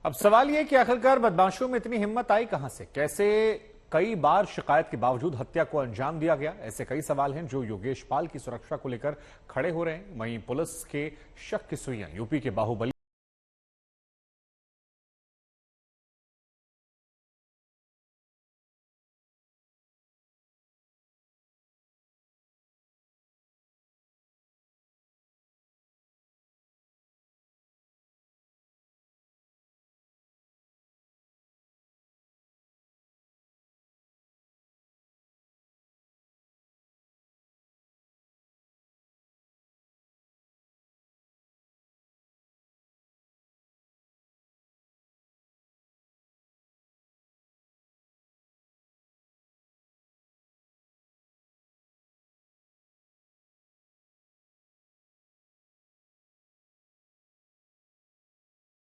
अब सवाल ये कि आखिरकार बदमाशों में इतनी हिम्मत आई कहां से, कैसे कई बार शिकायत के बावजूद हत्या को अंजाम दिया गया। ऐसे कई सवाल हैं जो योगेश पाल की सुरक्षा को लेकर खड़े हो रहे हैं। वहीं पुलिस के शक की सुइयां यूपी के बाहुबली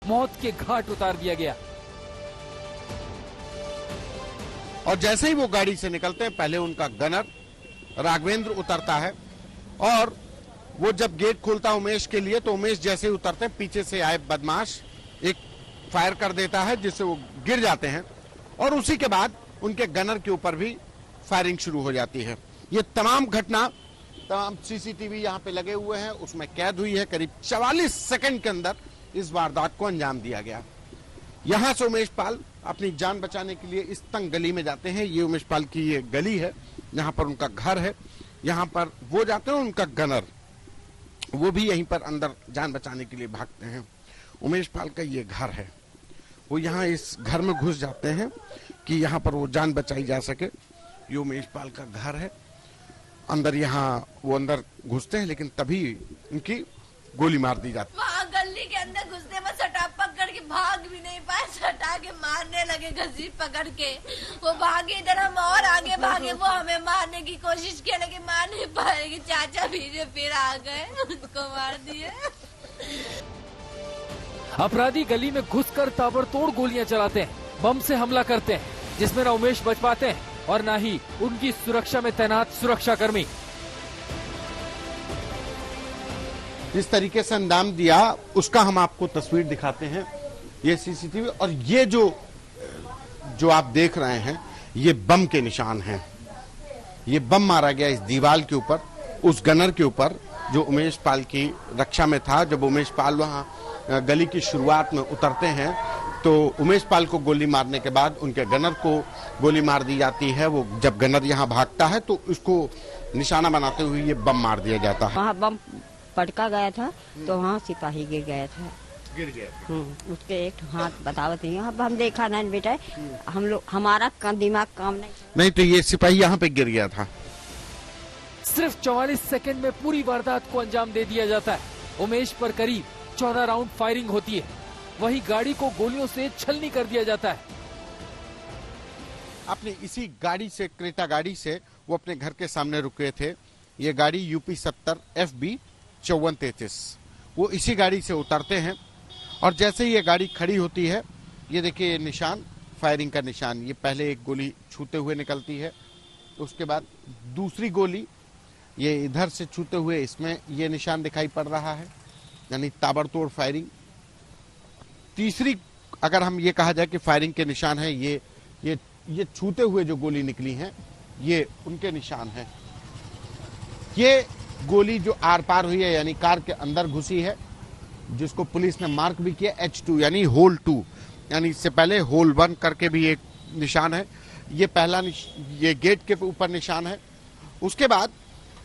मौत के घाट उतार दिया गया। और जैसे ही वो गाड़ी से निकलते हैं, पहले उनका गनर राघवेंद्र उतरता है और वो जब गेट खोलता है उमेश के लिए, तो उमेश जैसे ही उतरते हैं, पीछे से आए बदमाश एक फायर कर देता है जिससे वो गिर जाते हैं और उसी के बाद उनके गनर के ऊपर भी फायरिंग शुरू हो जाती है। ये तमाम घटना, तमाम सीसीटीवी यहाँ पे लगे हुए हैं, उसमें कैद हुई है। करीब 44 सेकंड के अंदर इस वारदात को अंजाम दिया गया। यहां से उमेश पाल अपनी जान बचाने के लिए इस तंग गली में जाते हैं। ये उमेश पाल की ये गली है, यहाँ पर उनका घर है। यहाँ पर वो जाते हैं, उनका गनर वो भी यहीं पर अंदर जान बचाने के लिए भागते हैं। उमेश पाल का ये घर है, वो यहाँ इस घर में घुस जाते हैं कि यहाँ पर वो जान बचाई जा सके। ये उमेश पाल का घर है। अंदर यहाँ वो अंदर घुसते हैं, लेकिन तभी उनकी गोली मार दी जाती है। वहाँ गली के अंदर घुसते में सटा पकड़ के भाग भी नहीं पाए, सटा के मारने लगे घसीट पकड़ के। वो भागे, इधर हम और आगे भागे, वो हमें मारने की कोशिश किया लेकिन मार नहीं पाएगी। चाचा भी फिर आ गए, उसको मार दिए। अपराधी गली में घुसकर ताबड़तोड़ गोलियां चलाते हैं, बम से हमला करते हैं, जिसमें न उमेश बच पाते हैं और न ही उनकी सुरक्षा में तैनात सुरक्षाकर्मी। इस तरीके से अंजाम दिया, उसका हम आपको तस्वीर दिखाते हैं। ये सीसीटीवी और ये जो आप देख रहे हैं, ये बम के निशान हैं। ये बम मारा गया इस दीवार के ऊपर, उस गनर के ऊपर जो उमेश पाल की रक्षा में था। जब उमेश पाल वहां गली की शुरुआत में उतरते हैं तो उमेश पाल को गोली मारने के बाद उनके गनर को गोली मार दी जाती है। वो जब गनर यहाँ भागता है तो उसको निशाना बनाते हुए ये बम मार दिया जाता है। वहाँ बम पटका गया था तो वहाँ सिपाही गिर गया था। गिर गया। उसके एक हाथ बतावत नहीं, अब हम देखा नहीं बेटा, हम लोग हमारा दिमाग काम नहीं। तो ये सिपाही यहाँ पे गिर गया था। सिर्फ 44 सेकंड में पूरी वारदात को अंजाम दे दिया जाता है। उमेश पर करीब 14 राउंड फायरिंग होती है, वही गाड़ी को गोलियों से छलनी कर दिया जाता है। अपनी इसी गाड़ी से, क्रेटा गाड़ी से वो अपने घर के सामने रुके थे। ये गाड़ी यूपी 70 FB 5433, वो इसी गाड़ी से उतरते हैं और जैसे ही ये गाड़ी खड़ी होती है, ये देखिए ये निशान, फायरिंग का निशान। ये पहले एक गोली छूते हुए निकलती है, उसके बाद दूसरी गोली ये इधर से छूते हुए इसमें ये निशान दिखाई पड़ रहा है, यानी ताबड़तोड़ फायरिंग। तीसरी अगर हम ये कहा जाए कि फायरिंग के निशान है, ये छूते हुए जो गोली निकली है, ये उनके निशान है। ये गोली जो आर पार हुई है, यानी कार के अंदर घुसी है, जिसको पुलिस ने मार्क भी किया H2 यानी होल 2, यानी इससे पहले होल 1 करके भी एक निशान है। ये पहला ये गेट के ऊपर निशान है। उसके बाद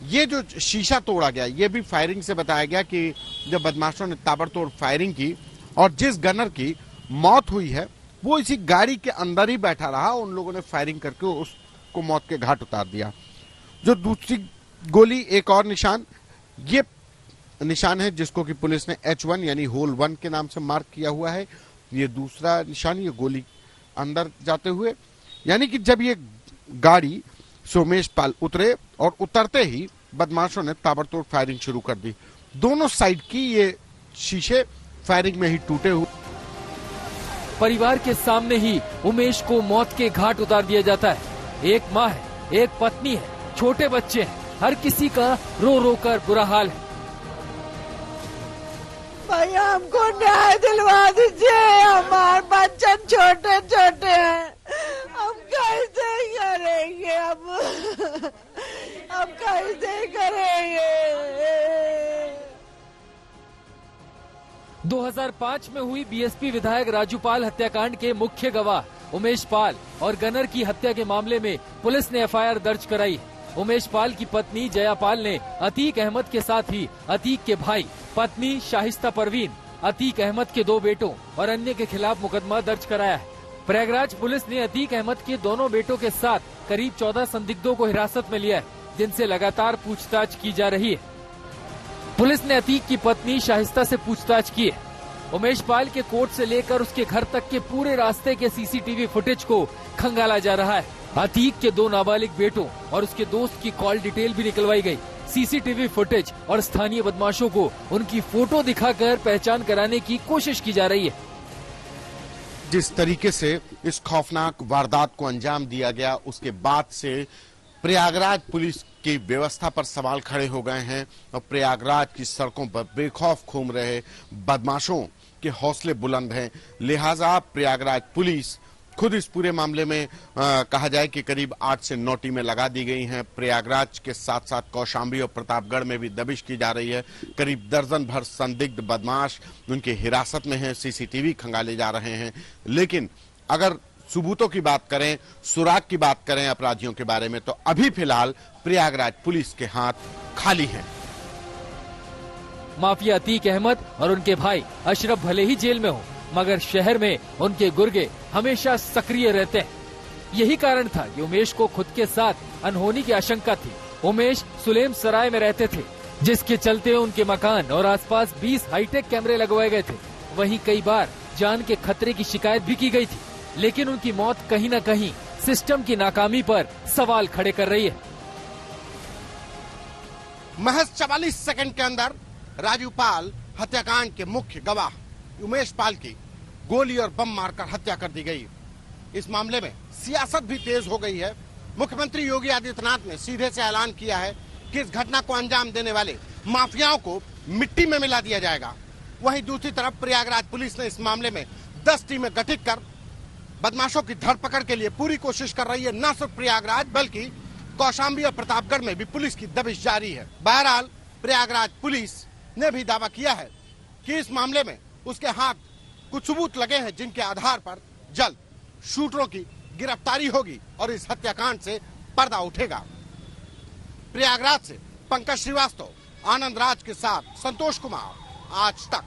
ये जो शीशा तोड़ा गया, ये भी फायरिंग से बताया गया कि जब बदमाशों ने ताबड़तोड़ फायरिंग की और जिस गनर की मौत हुई है वो इसी गाड़ी के अंदर ही बैठा रहा, उन लोगों ने फायरिंग करके उसको मौत के घाट उतार दिया। जो दूसरी गोली, एक और निशान, ये निशान है जिसको कि पुलिस ने H1 यानी होल 1 के नाम से मार्क किया हुआ है। ये दूसरा निशान, ये गोली अंदर जाते हुए, यानी कि जब ये गाड़ी से उमेश पाल उतरे और उतरते ही बदमाशों ने ताबड़तोड़ फायरिंग शुरू कर दी। दोनों साइड की ये शीशे फायरिंग में ही टूटे हुए। परिवार के सामने ही उमेश को मौत के घाट उतार दिया जाता है। एक माँ है, एक पत्नी है, छोटे बच्चे हैं, हर किसी का रो रो कर बुरा हाल है। भैया हमको न्याय दिलवा दीजिए, हमारे प्रयागराज में हुई बीएसपी विधायक राजूपाल हत्याकांड के मुख्य गवाह उमेश पाल और गनर की हत्या के मामले में पुलिस ने एफआईआर दर्ज कराई। उमेश पाल की पत्नी जया पाल ने अतीक अहमद के साथ ही अतीक के भाई, पत्नी शाहिस्ता परवीन, अतीक अहमद के 2 बेटों और अन्य के खिलाफ मुकदमा दर्ज कराया है। प्रयागराज पुलिस ने अतीक अहमद के दोनों बेटों के साथ करीब 14 संदिग्धों को हिरासत में लिया है, जिनसे लगातार पूछताछ की जा रही है। पुलिस ने अतीक की पत्नी शाहिस्ता से पूछताछ की है। उमेश पाल के कोर्ट से लेकर उसके घर तक के पूरे रास्ते के सीसीटीवी फुटेज को खंगाला जा रहा है। अतीक के 2 नाबालिग बेटों और उसके दोस्त की कॉल डिटेल भी निकलवाई गई। सीसीटीवी फुटेज और स्थानीय बदमाशों को उनकी फोटो दिखाकर पहचान कराने की कोशिश की जा रही है। जिस तरीके से इस खौफनाक वारदात को अंजाम दिया गया, उसके बाद से प्रयागराज पुलिस की व्यवस्था पर सवाल खड़े हो गए हैं और प्रयागराज की सड़कों पर बेखौफ घूम रहे बदमाशों के हौसले बुलंद हैं। लिहाजा प्रयागराज पुलिस खुद इस पूरे मामले में कहा जाए कि करीब 8 से 9 टीमें लगा दी गई हैं। प्रयागराज के साथ साथ कौशाम्बी और प्रतापगढ़ में भी दबिश की जा रही है। करीब दर्जन भर संदिग्ध बदमाश उनकी हिरासत में हैं, सीसीटीवी खंगाले जा रहे हैं। लेकिन अगर सबूतों की बात करें, सुराग की बात करें अपराधियों के बारे में, तो अभी फिलहाल प्रयागराज पुलिस के हाथ खाली हैं। माफिया अतीक अहमद और उनके भाई अशरफ भले ही जेल में हो, मगर शहर में उनके गुर्गे हमेशा सक्रिय रहते हैं। यही कारण था कि उमेश को खुद के साथ अनहोनी की आशंका थी। उमेश सुलेम सराय में रहते थे, जिसके चलते उनके मकान और आसपास 20 हाईटेक कैमरे लगवाए गए थे। वहीं कई बार जान के खतरे की शिकायत भी की गई थी, लेकिन उनकी मौत कहीं न कहीं सिस्टम की नाकामी पर सवाल खड़े कर रही है। महज 44 सेकंड के अंदर राजूपाल हत्याकांड के मुख्य गवाह उमेश पाल की गोली और बम मारकर हत्या कर दी गई। इस मामले में सियासत भी तेज हो गई है। मुख्यमंत्री योगी आदित्यनाथ ने सीधे से ऐलान किया है कि इस घटना को अंजाम देने वाले माफियाओं को मिट्टी में मिला दिया जाएगा। वहीं दूसरी तरफ प्रयागराज पुलिस ने इस मामले में 10 टीमें गठित कर बदमाशों की धरपकड़ के लिए पूरी कोशिश कर रही है। न सिर्फ प्रयागराज बल्कि कौशाम्बी और प्रतापगढ़ में भी पुलिस की दबिश जारी है। बहरहाल प्रयागराज पुलिस ने भी दावा किया है कि इस मामले में उसके हाथ कुछ सबूत लगे हैं, जिनके आधार पर जल्द शूटरों की गिरफ्तारी होगी और इस हत्याकांड से पर्दा उठेगा। प्रयागराज से पंकज श्रीवास्तव, आनंद राज के साथ संतोष कुमार, आज तक।